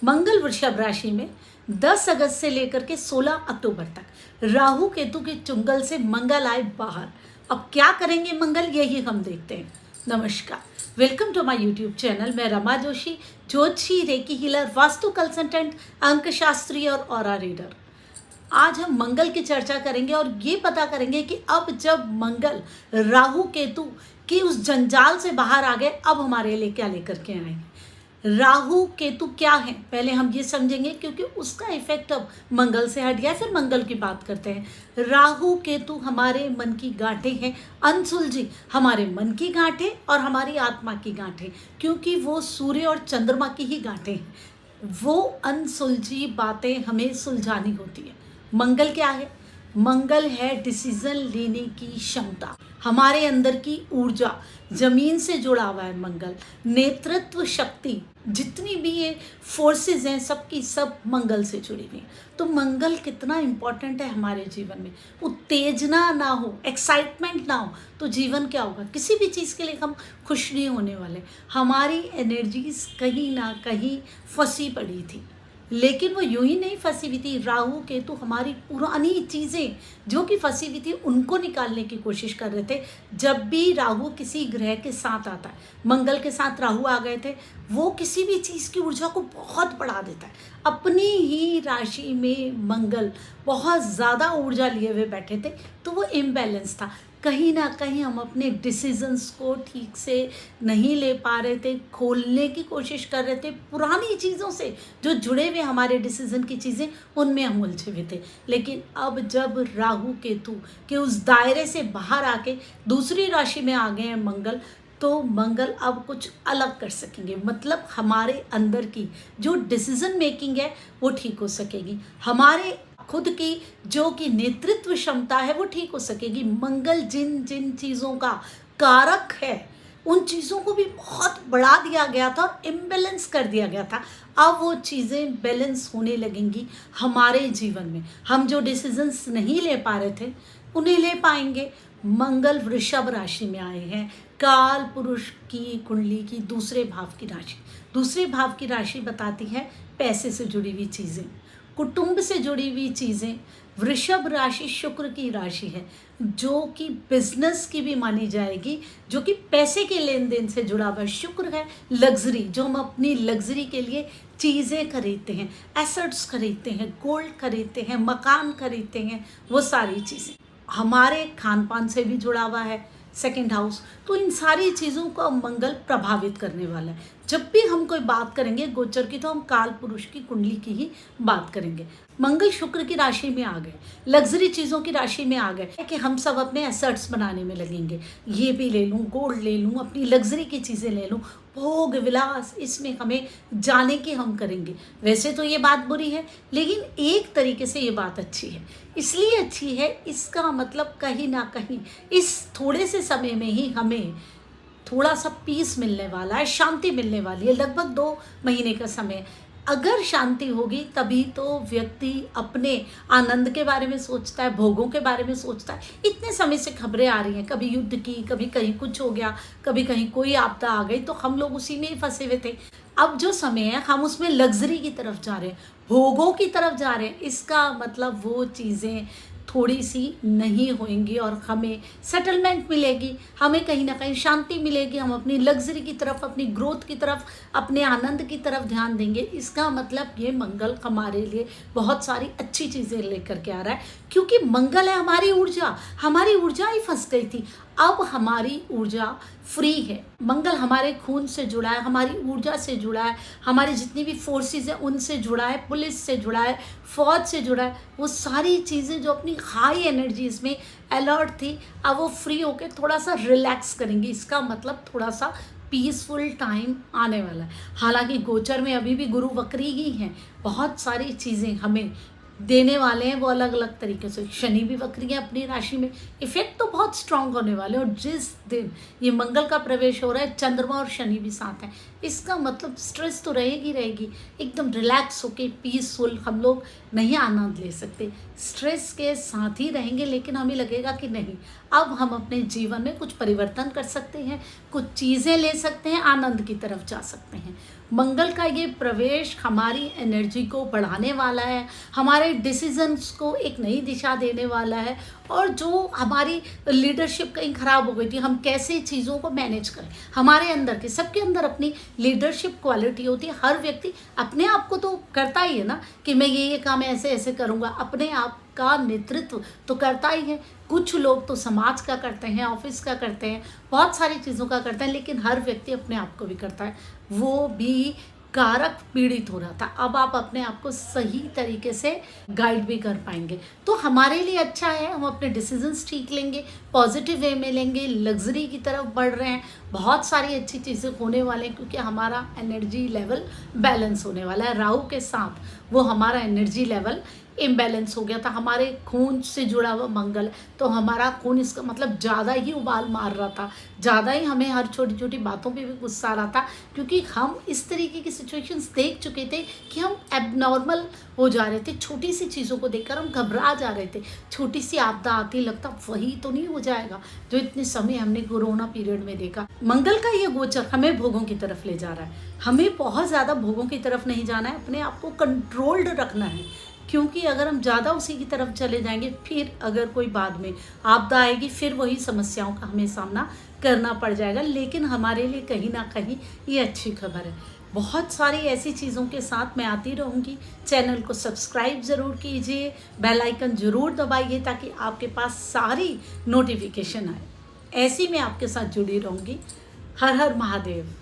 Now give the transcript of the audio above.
मंगल वृषभ राशि में 10 अगस्त से लेकर के 16 अक्टूबर तक राहु केतु के चुंगल से मंगल आए बाहर। अब क्या करेंगे मंगल, यही हम देखते हैं। नमस्कार, welcome to my YouTube channel. मैं रमा जोशी, ज्योतिषी, रेकी हीलर, वास्तु कंसल्टेंट, अंक शास्त्री और ऑरा रीडर। आज हम मंगल की चर्चा करेंगे और ये पता करेंगे कि अब जब मंगल राहु केतु की उस जंजाल से बाहर आ गए, अब हमारे लिए क्या लेकर के आए। राहु केतु क्या है पहले हम ये समझेंगे, क्योंकि उसका इफेक्ट अब मंगल से हट गया। फिर मंगल की बात करते हैं। राहु केतु हमारे मन की गांठें हैं, अनसुलझी हमारे मन की गांठें और हमारी आत्मा की गांठें, क्योंकि वो सूर्य और चंद्रमा की ही गांठें हैं। वो अनसुलझी बातें हमें सुलझानी होती है। मंगल क्या है? मंगल है डिसीजन लेने की क्षमता, हमारे अंदर की ऊर्जा, जमीन से जुड़ा हुआ है मंगल। नेतृत्व शक्ति, जितनी भी ये फोर्सेस हैं सबकी सब मंगल से जुड़ी हुई हैं। तो मंगल कितना इम्पोर्टेंट है हमारे जीवन में। उत्तेजना ना हो, एक्साइटमेंट ना हो तो जीवन क्या होगा? किसी भी चीज़ के लिए हम खुश नहीं होने वाले। हमारी एनर्जीज कहीं ना कहीं फंसी पड़ी थी, लेकिन वो यूं ही नहीं फंसी हुई थी। राहु केतु हमारी पुरानी चीज़ें जो कि फंसी हुई थी उनको निकालने की कोशिश कर रहे थे। जब भी राहु किसी ग्रह के साथ आता है, मंगल के साथ राहु आ गए थे, वो किसी भी चीज़ की ऊर्जा को बहुत बढ़ा देता है। अपनी ही राशि में मंगल बहुत ज़्यादा ऊर्जा लिए हुए बैठे थे, तो वो इम्बैलेंस था। कहीं ना कहीं हम अपने डिसीजंस को ठीक से नहीं ले पा रहे थे, खोलने की कोशिश कर रहे थे। पुरानी चीज़ों से जो जुड़े हुए हमारे डिसीजन की चीज़ें, उनमें हम उलझे हुए थे। लेकिन अब जब राहु केतु के उस दायरे से बाहर आके दूसरी राशि में आ गए हैं मंगल, तो मंगल अब कुछ अलग कर सकेंगे। मतलब हमारे अंदर की जो डिसीजन मेकिंग है वो ठीक हो सकेगी। हमारे खुद की जो कि नेतृत्व क्षमता है वो ठीक हो सकेगी। मंगल जिन जिन चीज़ों का कारक है, उन चीज़ों को भी बहुत बढ़ा दिया गया था और इम्बैलेंस कर दिया गया था। अब वो चीज़ें बैलेंस होने लगेंगी हमारे जीवन में। हम जो डिसीजंस नहीं ले पा रहे थे उन्हें ले पाएंगे। मंगल वृषभ राशि में आए हैं, काल पुरुष की कुंडली की दूसरे भाव की राशि। दूसरे भाव की राशि बताती है पैसे से जुड़ी हुई चीज़ें, कुटुंब से जुड़ी हुई चीज़ें। वृषभ राशि शुक्र की राशि है, जो कि बिजनेस की भी मानी जाएगी, जो कि पैसे के लेन देन से जुड़ा हुआ। शुक्र है लग्जरी, जो हम अपनी लग्जरी के लिए चीज़ें खरीदते हैं, एसेट्स खरीदते हैं, गोल्ड खरीदते हैं, मकान खरीदते हैं, वो सारी चीज़ें। हमारे खान पान से भी जुड़ा हुआ है सेकंड हाउस। तो इन सारी चीज़ों को मंगल प्रभावित करने वाला है। जब भी हम कोई बात करेंगे गोचर की, तो हम काल पुरुष की कुंडली की ही बात करेंगे। मंगल शुक्र की राशि में आ गए, लग्जरी चीज़ों की राशि में आ गए कि हम सब अपने एसेट्स बनाने में लगेंगे। ये भी ले लूँ, गोल्ड ले लूँ, अपनी लग्जरी की चीज़ें ले लूँ, भोग विलास, इसमें हमें जाने की हम करेंगे। वैसे तो ये बात बुरी है, लेकिन एक तरीके से ये बात अच्छी है। इसलिए अच्छी है, इसका मतलब कहीं ना कहीं इस थोड़े से समय में ही हमें थोड़ा सा पीस मिलने वाला है, शांति मिलने वाली है। लगभग 2 महीने का समय। अगर शांति होगी तभी तो व्यक्ति अपने आनंद के बारे में सोचता है, भोगों के बारे में सोचता है। इतने समय से खबरें आ रही हैं, कभी युद्ध की, कभी कहीं कुछ हो गया, कभी कहीं कोई आपदा आ गई, तो हम लोग उसी में ही फंसे हुए थे। अब जो समय है हम उसमें लग्जरी की तरफ जा रहे हैं, भोगों की तरफ जा रहे हैं। इसका मतलब वो चीज़ें थोड़ी सी नहीं होंगी और हमें सेटलमेंट मिलेगी, हमें कहीं ना कहीं शांति मिलेगी। हम अपनी लग्जरी की तरफ, अपनी ग्रोथ की तरफ, अपने आनंद की तरफ ध्यान देंगे। इसका मतलब ये मंगल हमारे लिए बहुत सारी अच्छी चीज़ें लेकर के आ रहा है, क्योंकि मंगल है हमारी ऊर्जा। हमारी ऊर्जा ही फंस गई थी, अब हमारी ऊर्जा फ्री है। मंगल हमारे खून से जुड़ा है, हमारी ऊर्जा से जुड़ा है, हमारी जितनी भी फोर्सेस हैं उनसे जुड़ा है, पुलिस से जुड़ा है, फौज से जुड़ा है। वो सारी चीज़ें जो अपनी हाई एनर्जीज में अलर्ट थी, अब वो फ्री होकर थोड़ा सा रिलैक्स करेंगी। इसका मतलब थोड़ा सा पीसफुल टाइम आने वाला है। हालांकि गोचर में अभी भी गुरु वक्री ही हैं, बहुत सारी चीज़ें हमें देने वाले हैं वो अलग अलग तरीके से। शनि भी वक्री है अपनी राशि में, इफेक्ट तो बहुत स्ट्रांग होने वाले हैं। और जिस दिन ये मंगल का प्रवेश हो रहा है, चंद्रमा और शनि भी साथ हैं। इसका मतलब स्ट्रेस तो रहेगी रहेगी। एकदम रिलैक्स होके पीसफुल हम लोग नहीं आनंद ले सकते, स्ट्रेस के साथ ही रहेंगे। लेकिन हमें लगेगा कि नहीं, अब हम अपने जीवन में कुछ परिवर्तन कर सकते हैं, कुछ चीज़ें ले सकते हैं, आनंद की तरफ जा सकते हैं। मंगल का ये प्रवेश हमारी एनर्जी को बढ़ाने वाला है, हमारे डिसीजंस को एक नई दिशा देने वाला है। और जो हमारी लीडरशिप कहीं ख़राब हो गई थी, हम कैसे चीज़ों को मैनेज करें, हमारे अंदर के, सबके अंदर अपनी लीडरशिप क्वालिटी होती है। हर व्यक्ति अपने आप को तो करता ही है ना कि मैं ये काम ऐसे ऐसे करूँगा, अपने आप का नेतृत्व तो करता ही है। कुछ लोग तो समाज का करते हैं, ऑफिस का करते हैं, बहुत सारी चीज़ों का करते हैं, लेकिन हर व्यक्ति अपने आप को भी करता है। वो भी कारक पीड़ित हो रहा था, अब आप अपने आप को सही तरीके से गाइड भी कर पाएंगे, तो हमारे लिए अच्छा है। हम अपने डिसीजंस ठीक लेंगे, पॉजिटिव वे में लेंगे, लग्जरी की तरफ बढ़ रहे हैं, बहुत सारी अच्छी चीज़ें होने वाले हैं, क्योंकि हमारा एनर्जी लेवल बैलेंस होने वाला है। राहु के साथ वो हमारा एनर्जी लेवल इम्बैलेंस हो गया था, हमारे खून से जुड़ा हुआ मंगल, तो हमारा खून इसका मतलब ज़्यादा ही उबाल मार रहा था, ज़्यादा ही हमें हर छोटी छोटी बातों पे भी गुस्सा आ रहा था, क्योंकि हम इस तरीके की सिचुएशंस देख चुके थे कि हम एबनॉर्मल हो जा रहे थे। छोटी सी चीज़ों को देखकर हम घबरा जा रहे थे, छोटी सी आपदा आती लगता वही तो नहीं हो जाएगा जो इतने समय हमने कोरोना पीरियड में देखा। मंगल का ये गोचर हमें भोगों की तरफ ले जा रहा है, हमें बहुत ज़्यादा भोगों की तरफ नहीं जाना है, अपने आप को कंट्रोल्ड रखना है। क्योंकि अगर हम ज़्यादा उसी की तरफ चले जाएंगे, फिर अगर कोई बाद में आपदा आएगी, फिर वही समस्याओं का हमें सामना करना पड़ जाएगा। लेकिन हमारे लिए कहीं ना कहीं ये अच्छी खबर है। बहुत सारी ऐसी चीज़ों के साथ मैं आती रहूँगी। चैनल को सब्सक्राइब ज़रूर कीजिए, बेल आइकन ज़रूर दबाइए, ताकि आपके पास सारी नोटिफिकेशन आए। ऐसी मैं आपके साथ जुड़ी रहूँगी। हर हर महादेव।